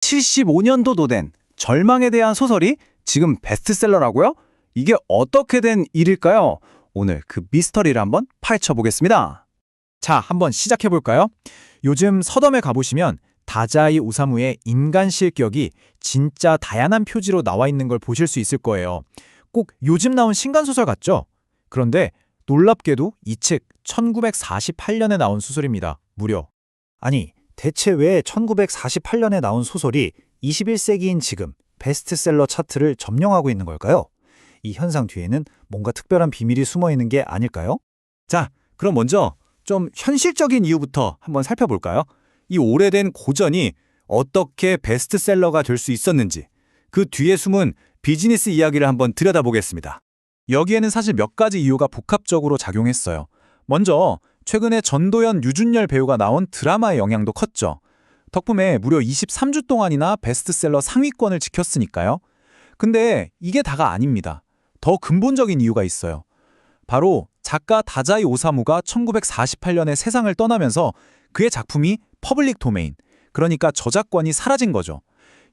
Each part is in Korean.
75년도도 된 절망에 대한 소설이 지금 베스트셀러라고요? 이게 어떻게 된 일일까요? 오늘 그 미스터리를 한번 파헤쳐 보겠습니다. 자, 한번 시작해볼까요? 요즘 서점에 가보시면 다자이 오사무의 인간 실격이 진짜 다양한 표지로 나와 있는 걸 보실 수 있을 거예요. 꼭 요즘 나온 신간소설 같죠? 그런데 놀랍게도 이 책 1948년에 나온 소설입니다. 무려. 아니, 대체 왜 1948년에 나온 소설이 21세기인 지금 베스트셀러 차트를 점령하고 있는 걸까요? 이 현상 뒤에는 뭔가 특별한 비밀이 숨어 있는 게 아닐까요? 자, 그럼 먼저 좀 현실적인 이유부터 한번 살펴볼까요? 이 오래된 고전이 어떻게 베스트셀러가 될 수 있었는지, 그 뒤에 숨은 비즈니스 이야기를 한번 들여다보겠습니다. 여기에는 사실 몇 가지 이유가 복합적으로 작용했어요. 먼저 최근에 전도연, 유준열 배우가 나온 드라마의 영향도 컸죠. 덕분에 무려 23주 동안이나 베스트셀러 상위권을 지켰으니까요. 근데 이게 다가 아닙니다. 더 근본적인 이유가 있어요. 바로 작가 다자이 오사무가 1948년에 세상을 떠나면서 그의 작품이 퍼블릭 도메인, 그러니까 저작권이 사라진 거죠.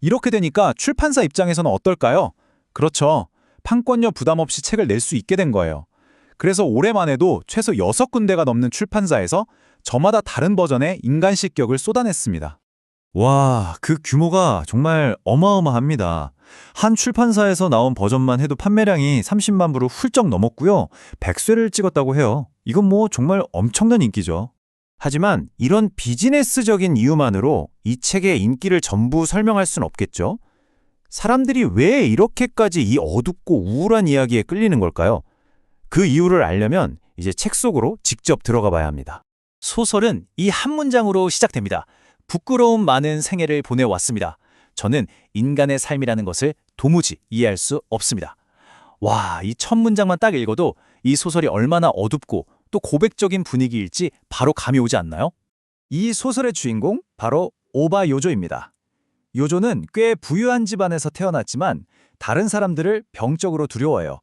이렇게 되니까 출판사 입장에서는 어떨까요? 그렇죠. 판권료 부담 없이 책을 낼 수 있게 된 거예요. 그래서 올해만 해도 최소 6군데가 넘는 출판사에서 저마다 다른 버전의 인간 실격을 쏟아냈습니다. 와, 그 규모가 정말 어마어마합니다. 한 출판사에서 나온 버전만 해도 판매량이 30만 부를 훌쩍 넘었고요. 100쇄를 찍었다고 해요. 이건 뭐 정말 엄청난 인기죠. 하지만 이런 비즈니스적인 이유만으로 이 책의 인기를 전부 설명할 순 없겠죠? 사람들이 왜 이렇게까지 이 어둡고 우울한 이야기에 끌리는 걸까요? 그 이유를 알려면 이제 책 속으로 직접 들어가 봐야 합니다. 소설은 이 한 문장으로 시작됩니다. 부끄러움 많은 생애를 보내왔습니다. 저는 인간의 삶이라는 것을 도무지 이해할 수 없습니다. 와, 이 첫 문장만 딱 읽어도 이 소설이 얼마나 어둡고 또 고백적인 분위기일지 바로 감이 오지 않나요? 이 소설의 주인공 바로 오바 요조입니다. 요조는 꽤 부유한 집안에서 태어났지만 다른 사람들을 병적으로 두려워해요.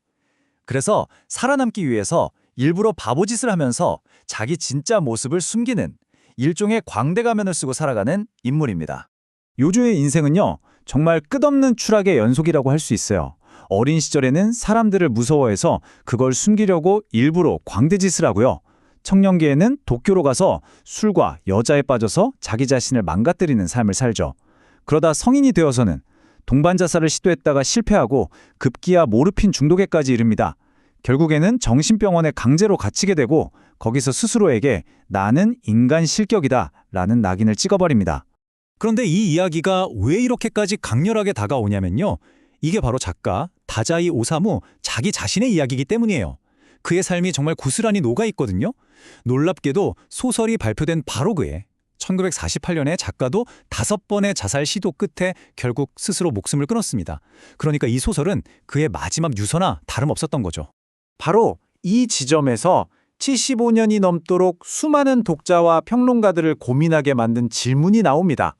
그래서 살아남기 위해서 일부러 바보짓을 하면서 자기 진짜 모습을 숨기는 일종의 광대 가면을 쓰고 살아가는 인물입니다. 요조의 인생은요, 정말 끝없는 추락의 연속이라고 할 수 있어요. 어린 시절에는 사람들을 무서워해서 그걸 숨기려고 일부러 광대짓을 하고요. 청년기에는 도쿄로 가서 술과 여자에 빠져서 자기 자신을 망가뜨리는 삶을 살죠. 그러다 성인이 되어서는 동반 자살을 시도했다가 실패하고 급기야 모르핀 중독에까지 이릅니다. 결국에는 정신병원에 강제로 갇히게 되고 거기서 스스로에게 나는 인간 실격이다 라는 낙인을 찍어버립니다. 그런데 이 이야기가 왜 이렇게까지 강렬하게 다가오냐면요. 이게 바로 작가 다자이 오사무 자기 자신의 이야기이기 때문이에요. 그의 삶이 정말 고스란히 녹아있거든요. 놀랍게도 소설이 발표된 바로 그해 1948년에 작가도 5번의 자살 시도 끝에 결국 스스로 목숨을 끊었습니다. 그러니까 이 소설은 그의 마지막 유서나 다름없었던 거죠. 바로 이 지점에서 75년이 넘도록 수많은 독자와 평론가들을 고민하게 만든 질문이 나옵니다.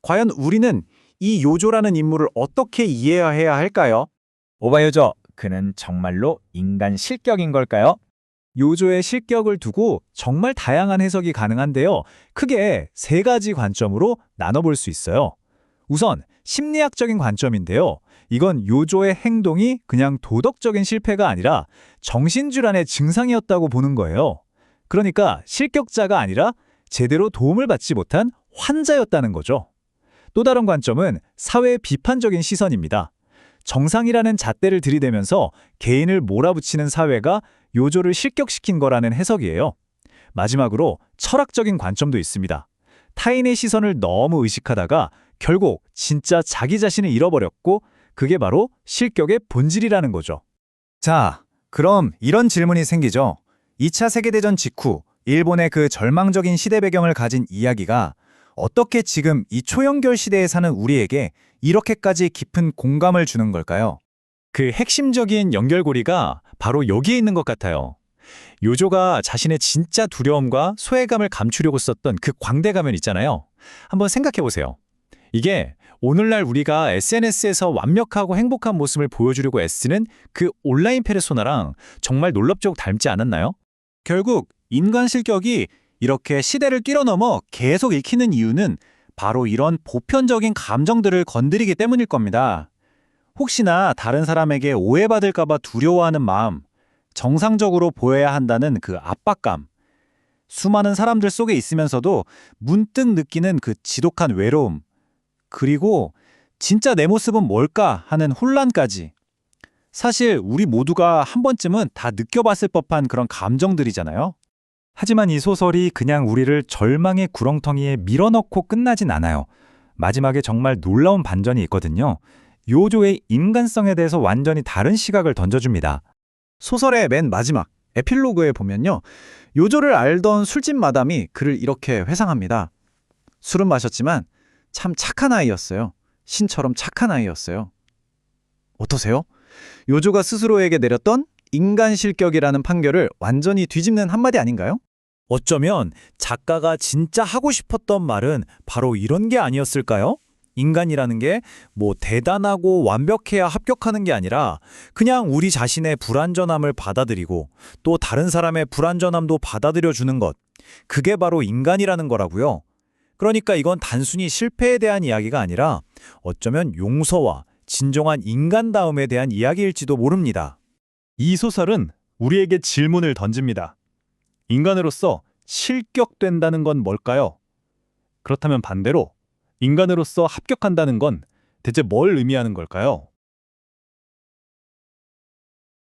과연 우리는 이 요조라는 인물을 어떻게 이해해야 할까요? 오바 요조, 그는 정말로 인간 실격인 걸까요? 요조의 실격을 두고 정말 다양한 해석이 가능한데요. 크게 3가지 관점으로 나눠볼 수 있어요. 우선 심리학적인 관점인데요. 이건 요조의 행동이 그냥 도덕적인 실패가 아니라 정신질환의 증상이었다고 보는 거예요. 그러니까 실격자가 아니라 제대로 도움을 받지 못한 환자였다는 거죠. 또 다른 관점은 사회 비판적인 시선입니다. 정상이라는 잣대를 들이대면서 개인을 몰아붙이는 사회가 요조를 실격시킨 거라는 해석이에요. 마지막으로 철학적인 관점도 있습니다. 타인의 시선을 너무 의식하다가 결국 진짜 자기 자신을 잃어버렸고 그게 바로 실격의 본질이라는 거죠. 자, 그럼 이런 질문이 생기죠. 2차 세계대전 직후 일본의 그 절망적인 시대 배경을 가진 이야기가 어떻게 지금 이 초연결 시대에 사는 우리에게 이렇게까지 깊은 공감을 주는 걸까요? 그 핵심적인 연결고리가 바로 여기에 있는 것 같아요. 요조가 자신의 진짜 두려움과 소외감을 감추려고 썼던 그 광대 가면 있잖아요. 한번 생각해 보세요. 이게 오늘날 우리가 SNS에서 완벽하고 행복한 모습을 보여주려고 애쓰는 그 온라인 페르소나랑 정말 놀랍도록 닮지 않았나요? 결국 인간 실격이 이렇게 시대를 뛰어넘어 계속 읽히는 이유는 바로 이런 보편적인 감정들을 건드리기 때문일 겁니다. 혹시나 다른 사람에게 오해받을까봐 두려워하는 마음, 정상적으로 보여야 한다는 그 압박감, 수많은 사람들 속에 있으면서도 문득 느끼는 그 지독한 외로움, 그리고 진짜 내 모습은 뭘까 하는 혼란까지. 사실 우리 모두가 한 번쯤은 다 느껴봤을 법한 그런 감정들이잖아요. 하지만 이 소설이 그냥 우리를 절망의 구렁텅이에 밀어넣고 끝나진 않아요. 마지막에 정말 놀라운 반전이 있거든요. 요조의 인간성에 대해서 완전히 다른 시각을 던져줍니다. 소설의 맨 마지막 에필로그에 보면요. 요조를 알던 술집 마담이 그를 이렇게 회상합니다. 술은 마셨지만 참 착한 아이였어요. 신처럼 착한 아이였어요. 어떠세요? 요조가 스스로에게 내렸던 인간 실격이라는 판결을 완전히 뒤집는 한마디 아닌가요? 어쩌면 작가가 진짜 하고 싶었던 말은 바로 이런 게 아니었을까요? 인간이라는 게 뭐 대단하고 완벽해야 합격하는 게 아니라 그냥 우리 자신의 불완전함을 받아들이고 또 다른 사람의 불완전함도 받아들여 주는 것. 그게 바로 인간이라는 거라고요. 그러니까 이건 단순히 실패에 대한 이야기가 아니라 어쩌면 용서와 진정한 인간다움에 대한 이야기일지도 모릅니다. 이 소설은 우리에게 질문을 던집니다. 인간으로서 실격된다는 건 뭘까요? 그렇다면 반대로 인간으로서 합격한다는 건 대체 뭘 의미하는 걸까요?